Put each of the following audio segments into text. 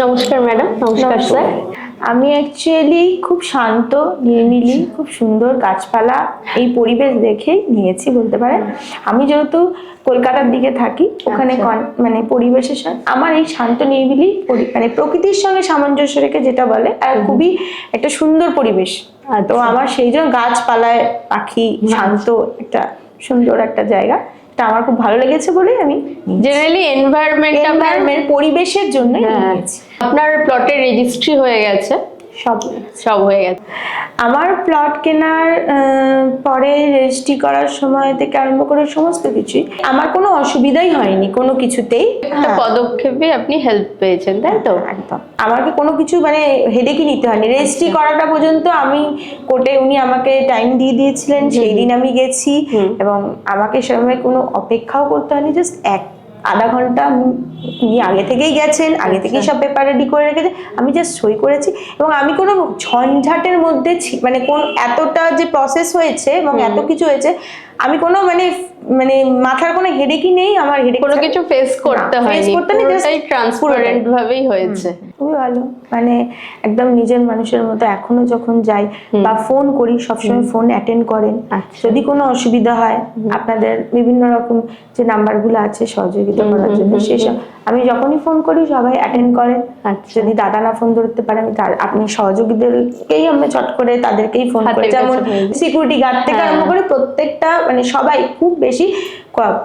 নমস্কার ম্যাডাম। নমস্কার স্যার। আমি অ্যাকচুয়ালি খুব শান্ত, নিরিবিলি, খুব সুন্দর গাছপালা এই পরিবেশ দেখেই নিয়েছি বলতে পারেন। আমি যেহেতু কলকাতার দিকে থাকি, ওখানে মানে পরিবেশের সঙ্গে আমার এই শান্ত নিরিবিলি মানে প্রকৃতির সঙ্গে সামঞ্জস্য রেখে যেটা বলে, আর খুবই একটা সুন্দর পরিবেশ। তো আমার সেই জন্য গাছপালায়, পাখি, শান্ত একটা সুন্দর একটা জায়গা, আমার খুব ভালো লেগেছে বলেই আমি জেনারেলি এনভায়রনমেন্ট পরিবেশের জন্য নিয়েছি। আপনার প্লটের রেজিস্ট্রি হয়ে গেছে? সব হয়ে গেছে। আমার প্লট কেনার পরে রেজিস্ট্রি করার সময় থেকে আরম্ভ করে সমস্ত কিছুই আমার কোনো অসুবিধাই হয়নি কোনো কিছুতেই। একটা পদক্ষেপে আপনি হেল্প পেয়েছেন, তাই তো? একদম। আমাকে কোনো কিছু মানে হেডেকই নিতে হয়নি। রেজিস্ট্রি করাটা পর্যন্ত আমি কোর্টে, উনি আমাকে টাইম দিয়ে দিয়েছিলেন, সেই দিন আমি গেছি এবং আমাকে সেরকম কোনো অপেক্ষাও করতে হয়নি। জাস্ট আধা ঘন্টা উনি আগে থেকেই গেছেন, আগে থেকেই সব পেপার রেডি করে রেখেছে, আমি জাস্ট সই করেছি। এবং আমি কোনো ঝঞ্ঝাটের মধ্যে মানে কোন এতটা যে প্রসেস হয়েছে এবং এত কিছু হয়েছে, আমি কোনো মানে মাথার কোনো হেডেকই নেই। আমার হেডেক কোনো কিছু ফেস করতে হয়নি, পুরোটাই ট্রান্সপারেন্ট ভাবেই হয়েছে। খুবই ভালো, মানে একদম নিজের মানুষের মতো। এখনো যখন যাই বা ফোন করি, সবসময় ফোন অ্যাটেন্ড করেন। যদি কোনো অসুবিধা হয়, আপনাদের বিভিন্ন রকম যে নাম্বারগুলো আছে সহযোগিতা করার জন্য, সেসব আমি যখনই ফোন করি সবাই অ্যাটেন্ড করেন। যদি দাদা না ফোন ধরতে পারে, আমি আপনি সহযোগীদেরকেই আমরা চট করে তাদেরকেই ফোন করি। যেমন সিকিউরিটি গার্ড থেকে আরম্ভ করে প্রত্যেকটা, মানে সবাই খুব বেশি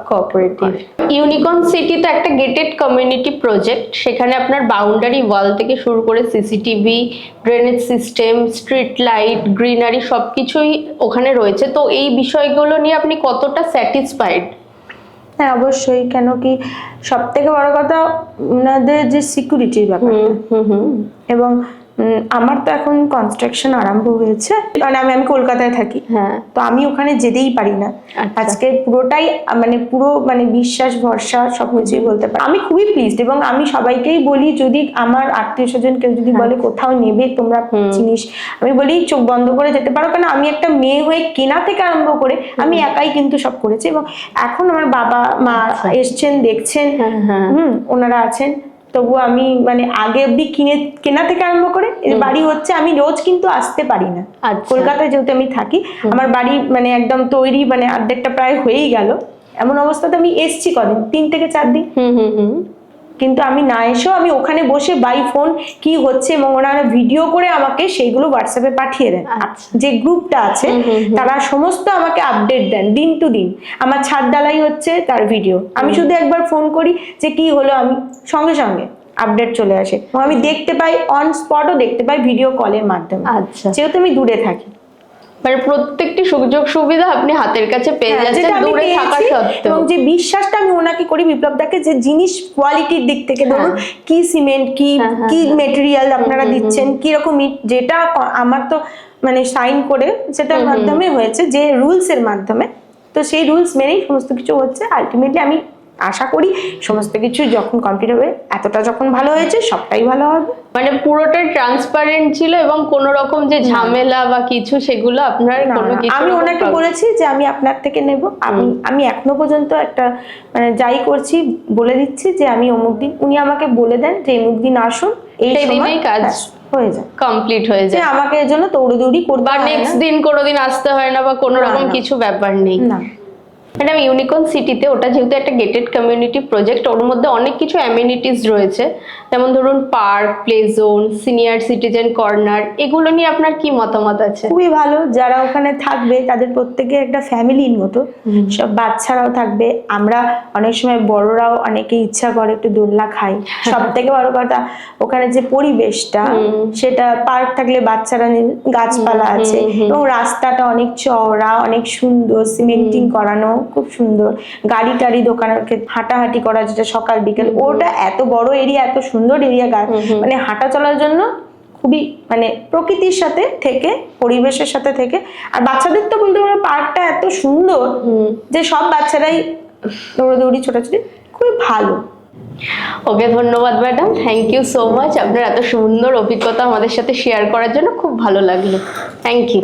কোঅপারেটিভ। ইউনিকর্ন সিটি তো একটা গেটেড কমিউনিটি প্রজেক্ট। সেখানে আপনার বাউন্ডারি ওয়াল থেকে শুরু করে CCTV, drainage system, street light, greenery সবকিছুই ওখানে রয়েছে। তো এই বিষয়গুলো নিয়ে আপনি কতটা স্যাটিসফাইড? হ্যাঁ, অবশ্যই। কেন কি, সব থেকে বড় কথা ওনাদের যে সিকিউরিটির ব্যাপারটা। এবং আমার তো এখন কনস্ট্রাকশন আরম্ভ হয়েছে, কারণ আমি কলকাতায় থাকি। তো আমি ওখানে যেতেই পারি না। আজকে পুরোটাই মানে বিশ্বাস ভরসা সবকিছুই বলতে পারি। আমি খুবই প্লিজড এবং আমি সবাইকেই বলি, যদি আমার আত্মীয় স্বজন কেউ যদি বলে কোথাও নেবে তোমরা জিনিস, আমি বলি চোখ বন্ধ করে যেতে পারো। কারণ আমি একটা মেয়ে হয়ে কেনা থেকে আরম্ভ করে আমি একাই কিন্তু সব করেছি। এবং এখন আমার বাবা মা এসছেন, দেখছেন, ওনারা আছেন। তবু আমি মানে আগে অব্দি কেনা থেকে আরম্ভ করে বাড়ি হচ্ছে, আমি রোজ কিন্তু আসতে পারি না। কলকাতায় যেহেতু আমি থাকি, আমার বাড়ি মানে একদম তৈরি, মানে অর্ধেকটা প্রায় হয়েই গেল। এমন অবস্থাতে আমি এসছি কদিন, 3 থেকে 4 দিন। কিন্তু আমি না এসেও আমি ওখানে বসে বাই ফোন কি হচ্ছে, এবং ওনারা ভিডিও করে আমাকে সেইগুলো হোয়াটসঅ্যাপে পাঠিয়ে দেন। যে গ্রুপটা আছে তারা সমস্ত আমাকে আপডেট দেন দিন টু দিন। আমার ছাদ ঢালাই হচ্ছে, তার ভিডিও। আমি শুধু একবার ফোন করি যে কি হলো, আমি সঙ্গে সঙ্গে আপডেট চলে আসে। এবং আমি দেখতে পাই, অন স্পটও দেখতে পাই ভিডিও কলের মাধ্যমে, যেহেতু আমি দূরে থাকি। মানে প্রত্যেকটি সুযোগ সুবিধা আপনি হাতের কাছে পেয়ে যাচ্ছেন দূরে থাকা সত্ত্বেও। এবং যে বিশ্বাসটা আমি ওনাকে করি, বিপ্লবদাকে, যে জিনিস কোয়ালিটির দিক থেকে ধরুন, কি সিমেন্ট, কি মেটেরিয়াল আপনারা দিচ্ছেন, কি রকম যেটা আমার তো মানে সাইন করে সেটার মাধ্যমে হয়েছে, যে রুলস এর মাধ্যমে। তো সেই রুলস মেনেই সমস্ত কিছু হচ্ছে। আলটিমেটলি আমি আশা করি সমস্ত কিছু যখন কমপ্লিট হবে, এতটা যখন ভালো হয়েছে, সবটাই ভালো হবে। মানে পুরোটাই ট্রান্সপারেন্ট ছিল এবং কোনো রকম যে ঝামেলা বা কিছু সেগুলো আপনার কোনো কিছু। আমি ওনাকে বলেছি যে আমি আপনার থেকে নেব। আমি এখনো পর্যন্ত একটা মানে যাই করছি বলে দিচ্ছি যে আমি অমুক দিন, উনি আমাকে বলে দেন যে অমুক দিন আসুন, এই দিনেই কাজ হয়ে যায়, কমপ্লিট হয়ে যায়। আমাকে এর জন্য দৌড়দৌড়ি করতে বা নেক্সট দিন কোনোদিন আসতে হয় না, বা কোনো রকম কিছু ব্যাপার নেই। না ম্যাডাম, ইউনিকর্ন সিটিতে ওটা যেহেতু একটা গেটেড কমিউনিটি প্রজেক্ট, ওর মধ্যে অনেক কিছু অ্যামেনিটিস রয়েছে, যেমন ধরুন park, play zone, senior citizen corner, এগুলো নিয়ে আপনার কি মতামত আছে? খুবই ভালো। যারা ওখানে থাকবে তাদের প্রত্যেকের একটা ফ্যামিলির মতো, সব বাচ্চারাও থাকবে। আমরা অনেক সময় বড়রাও অনেকে ইচ্ছা করে একটু দোলনা খাই। সব থেকে বড় কথা ওখানে যে পরিবেশটা, সেটা পার্ক থাকলে বাচ্চারা, গাছপালা আছে, এবং রাস্তাটা অনেক চওড়া, অনেক সুন্দর, সিমেন্টিং করানো, খুব সুন্দর। গাড়ি টাড়ি, দোকানের হাঁটাহাঁটি করা, যেটা সকাল বিকেল, ওটা এত বড় এরিয়া, এত সুন্দর এরিয়া, মানে হাঁটা চলার জন্য খুবই, মানে প্রকৃতির সাথে থেকে, পরিবেশের সাথে থেকে। আর বাচ্চাদের তো বলতে পারো পার্কটা এত সুন্দর যে সব বাচ্চারাই দৌড়াদৌড়ি, ছোটাছুটি, খুবই ভালো। ওকে, ধন্যবাদ madam, thank you so much. আপনার এত সুন্দর অভিজ্ঞতা আমাদের সাথে শেয়ার করার জন্য খুব ভালো লাগলো। Thank you.